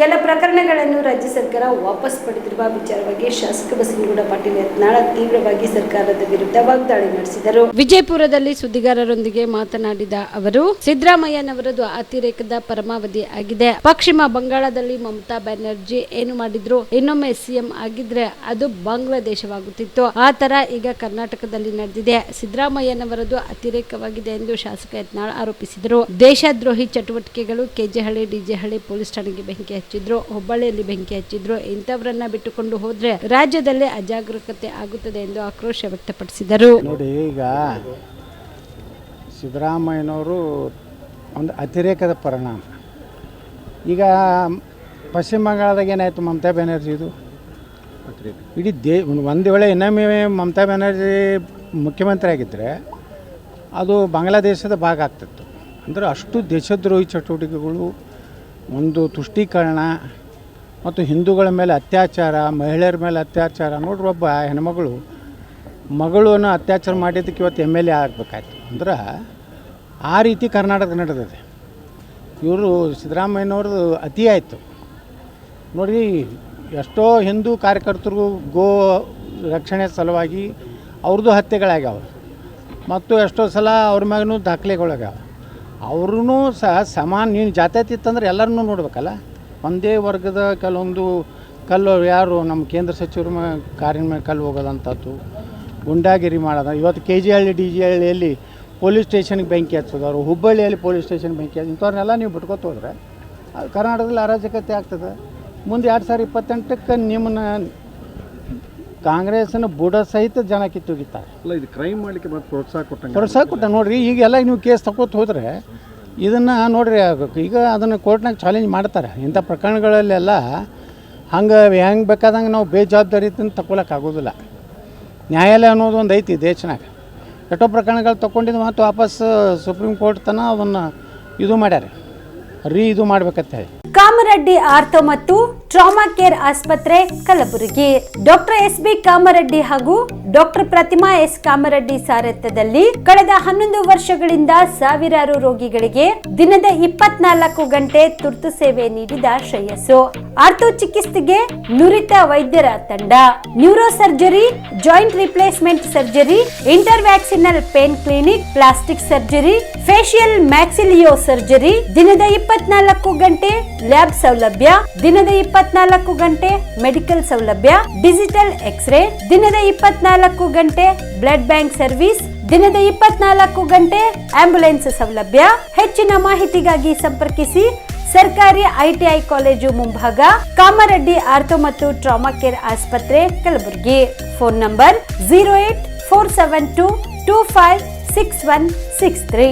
ಕೆಲ ಪ್ರಕರಣಗಳನ್ನು ರಾಜ್ಯ ಸರ್ಕಾರ ವಾಪಸ್ ಪಡೆದಿರುವ ವಿಚಾರವಾಗಿ ಶಾಸಕ ಬಸನಗೌಡ ಪಾಟೀಲ್ ಯತ್ನಾಳ ತೀವ್ರವಾಗಿ ಸರ್ಕಾರದ ವಿರುದ್ಧ ವಾಗ್ದಾಳಿ ನಡೆಸಿದರು. ವಿಜಯಪುರದಲ್ಲಿ ಸುದ್ದಿಗಾರರೊಂದಿಗೆ ಮಾತನಾಡಿದ ಅವರು, ಸಿದ್ದರಾಮಯ್ಯನವರದು ಅತಿರೇಕದ ಪರಮಾವಧಿ ಆಗಿದೆ. ಪಶ್ಚಿಮ ಬಂಗಾಳದಲ್ಲಿ ಮಮತಾ ಬ್ಯಾನರ್ಜಿ ಏನು ಮಾಡಿದ್ರು, ಇನ್ನೊಮ್ಮೆ ಸಿಎಂ ಆಗಿದ್ರೆ ಅದು ಬಾಂಗ್ಲಾದೇಶವಾಗುತ್ತಿತ್ತು. ಆ ತರ ಈಗ ಕರ್ನಾಟಕದಲ್ಲಿ ನಡೆದಿದೆ. ಸಿದ್ದರಾಮಯ್ಯನವರದು ಅತಿರೇಕವಾಗಿದೆ ಎಂದು ಶಾಸಕ ಯತ್ನಾಳ್ ಆರೋಪಿಸಿದರು. ದೇಶದ್ರೋಹಿ ಚಟುವಟಿಕೆಗಳು ಕೆಜೆಹಳ್ಳಿ, ಡಿಜೆಹಳ್ಳಿ ಪೊಲೀಸ್ ಠಾಣೆಗೆ ಬೆಂಕಿ ಹಚ್ಚಿದ್ರು, ಹುಬ್ಬಳ್ಳಿಯಲ್ಲಿ ಬೆಂಕಿ ಹಚ್ಚಿದ್ರು. ಇಂಥವರನ್ನ ಬಿಟ್ಟುಕೊಂಡು ಹೋದ್ರೆ ರಾಜ್ಯದಲ್ಲಿ ಅಜಾಗರೂಕತೆ ಆಗುತ್ತದೆ ಎಂದು ಆಕ್ರೋಶ ವ್ಯಕ್ತಪಡಿಸಿದರು. ನೋಡಿ, ಈಗ ಸಿದ್ದರಾಮಯ್ಯನವರು ಒಂದು ಅತಿರೇಕದ ಪರಿಣಾಮ. ಈಗ ಪಶ್ಚಿಮ ಬಂಗಾಳದಾಗ ಏನಾಯಿತು, ಮಮತಾ ಬ್ಯಾನರ್ಜಿದು ಇಡೀ ಒಂದು ವೇಳೆ ಇನ್ನೊಮ್ಮೆ ಮಮತಾ ಬ್ಯಾನರ್ಜಿ ಮುಖ್ಯಮಂತ್ರಿ ಆಗಿದ್ದರೆ ಅದು ಬಾಂಗ್ಲಾದೇಶದ ಭಾಗ ಆಗ್ತಿತ್ತು. ಅಂದರೆ ಅಷ್ಟು ದೇಶದ್ರೋಹಿ ಚಟುವಟಿಕೆಗಳು, ಒಂದು ತುಷ್ಟೀಕರಣ ಮತ್ತು ಹಿಂದೂಗಳ ಮೇಲೆ ಅತ್ಯಾಚಾರ, ಮಹಿಳೆಯರ ಮೇಲೆ ಅತ್ಯಾಚಾರ. ನೋಡ್ರಿ, ಒಬ್ಬ ಮಗಳನ್ನು ಅತ್ಯಾಚಾರ ಮಾಡಿದ್ದಕ್ಕೆ ಇವತ್ತು MLA ಆಗಬೇಕಾಯ್ತು. ಅಂದ್ರೆ ಆ ರೀತಿ ಕರ್ನಾಟಕ ನಡೆದಿದೆ. ಇವರು ಸಿದ್ದರಾಮಯ್ಯನವ್ರದ್ದು ಅತಿ ಆಯಿತು. ನೋಡಿ, ಎಷ್ಟೋ ಹಿಂದೂ ಕಾರ್ಯಕರ್ತರಿಗೂ ಗೋ ರಕ್ಷಣೆ ಸಲುವಾಗಿ ಅವ್ರದ್ದು ಹತ್ಯೆಗಳಾಗ್ಯಾವ ಮತ್ತು ಎಷ್ಟೋ ಸಲ ಅವ್ರ ಮ್ಯಾಗೂ ದಾಖಲೆಗಳಾಗ್ಯಾವ. ಅವ್ರೂ ಸಹ ಸಮಾನ. ನೀನು ಜಾತ್ಯತೀತ ಇತ್ತಂದ್ರೆ ಎಲ್ಲರನ್ನೂ ನೋಡ್ಬೇಕಲ್ಲ. ಒಂದೇ ವರ್ಗದ ಕೆಲವೊಂದು ಕಲ್ಲು, ಯಾರು ನಮ್ಮ ಕೇಂದ್ರ ಸಚಿವರು ಕಾರಿನ ಮೇಲೆ ಕಲ್ಲು ಹೋಗೋದಂಥದ್ದು, ಗುಂಡಾಗಿರಿ ಮಾಡೋದು. ಇವತ್ತು KGಹಳ್ಳಿ, DGಹಳ್ಳಿಯಲ್ಲಿ ಪೊಲೀಸ್ ಸ್ಟೇಷನ್ಗೆ ಬೆಂಕಿ ಹಚ್ಚೋದವರು, ಹುಬ್ಬಳ್ಳಿಯಲ್ಲಿ ಪೊಲೀಸ್ ಸ್ಟೇಷನ್ ಬೆಂಕಿ ಹಚ್ಚಿ, ಇಂಥವ್ರನ್ನೆಲ್ಲ ನೀವು ಬಿಟ್ಕೊತ ಹೋದ್ರೆ ಕರ್ನಾಟಕದಲ್ಲಿ ಅರಾಜಕತೆ ಆಗ್ತದೆ. ಮುಂದೆ 2028ಕ್ಕೆ ನಿಮ್ಮನ್ನ ಕಾಂಗ್ರೆಸ್ನ ಬುಡ ಸಹಿತ ಜನ ಕಿತ್ತುಗಿತಾರೆ. ಅಲ್ಲ, ಇದು ಕ್ರೈಮ್ ಮಾಡಲಿಕ್ಕೆ ಮತ್ತೆ ಪ್ರೋತ್ಸಾಹ ಕೊಟ್ಟ ನೋಡಿರಿ. ಈಗೆಲ್ಲ ನೀವು ಕೇಸ್ ತಗೋತ ಹೋದರೆ ಇದನ್ನು ನೋಡಿರಿ ಆಗಬೇಕು. ಈಗ ಅದನ್ನು ಕೋರ್ಟ್ನಾಗ ಚಾಲೆಂಜ್ ಮಾಡ್ತಾರೆ. ಇಂಥ ಪ್ರಕರಣಗಳಲ್ಲೆಲ್ಲ ಹೆಂಗೆ ಬೇಕಾದಂಗೆ ನಾವು ಬೇಜವಾಬ್ದಾರಿತನ ತಗೊಳಕ್ಕಾಗೋದಿಲ್ಲ. ನ್ಯಾಯಾಲಯ ಅನ್ನೋದು ಒಂದು ಐತಿ ದೇಶನಾಗ. ಎಷ್ಟೋ ಪ್ರಕರಣಗಳು ತೊಗೊಂಡಿದ್ದು ಮತ್ತು ವಾಪಸ್ ಸುಪ್ರೀಂ ಕೋರ್ಟ್ ತನಕ ಅದನ್ನು ಇದು ಮಾಡ್ಯಾರ, ಇದು ಮಾಡ್ಬೇಕಂತ ಹೇಳಿ. ಕಾಮರೆಡ್ಡಿ ಆರ್ಥೋ ಮತ್ತು ಟ್ರಾಮಾ ಕೇರ್ ಆಸ್ಪತ್ರೆ, ಕಲಬುರಗಿ. ಡಾಕ್ಟರ್ SB ಕಾಮರೆಡ್ಡಿ ಹಾಗೂ ಡಾಕ್ಟರ್ ಪ್ರತಿಮಾ S ಕಾಮರೆಡ್ಡಿ ಸಾರಥ್ಯದಲ್ಲಿ ಕಳೆದ 11 ವರ್ಷಗಳಿಂದ ಸಾವಿರಾರು ರೋಗಿಗಳಿಗೆ ದಿನದ 24 ಗಂಟೆ ತುರ್ತು ಸೇವೆ ನೀಡಿದ ಶ್ರೇಯಸ್ಸು. ಆರ್ಥೋ ಚಿಕಿತ್ಸೆಗೆ ನುರಿತ ವೈದ್ಯರ ತಂಡ, neuro surgery, joint replacement surgery, interventional pain clinic, plastic surgery, facial maxillo surgery, ದಿನದ 24 ಗಂಟೆ ಲ್ಯಾಬ್ ಸೌಲಭ್ಯ, ದಿನದ 24 ಗಂಟೆ ಮೆಡಿಕಲ್ ಸೌಲಭ್ಯ, ಡಿಜಿಟಲ್ ಎಕ್ಸ್ರೇ, ದಿನದ 24 ಗಂಟೆ ಬ್ಲಡ್ ಬ್ಯಾಂಕ್ ಸರ್ವಿಸ್, ದಿನದ 24 ಗಂಟೆ ಆಂಬ್ಯುಲೆನ್ಸ್ ಸೌಲಭ್ಯ. ಹೆಚ್ಚಿನ ಮಾಹಿತಿಗಾಗಿ ಸಂಪರ್ಕಿಸಿ ಸರ್ಕಾರಿ ITI ಕಾಲೇಜು ಮುಂಭಾಗ, ಕಾಮರೆಡ್ಡಿ ಆರ್ಥೋ ಮತ್ತು ಟ್ರಾಮಾ ಕೇರ್ ಆಸ್ಪತ್ರೆ, ಕಲಬುರಗಿ. Phone number 084722566163.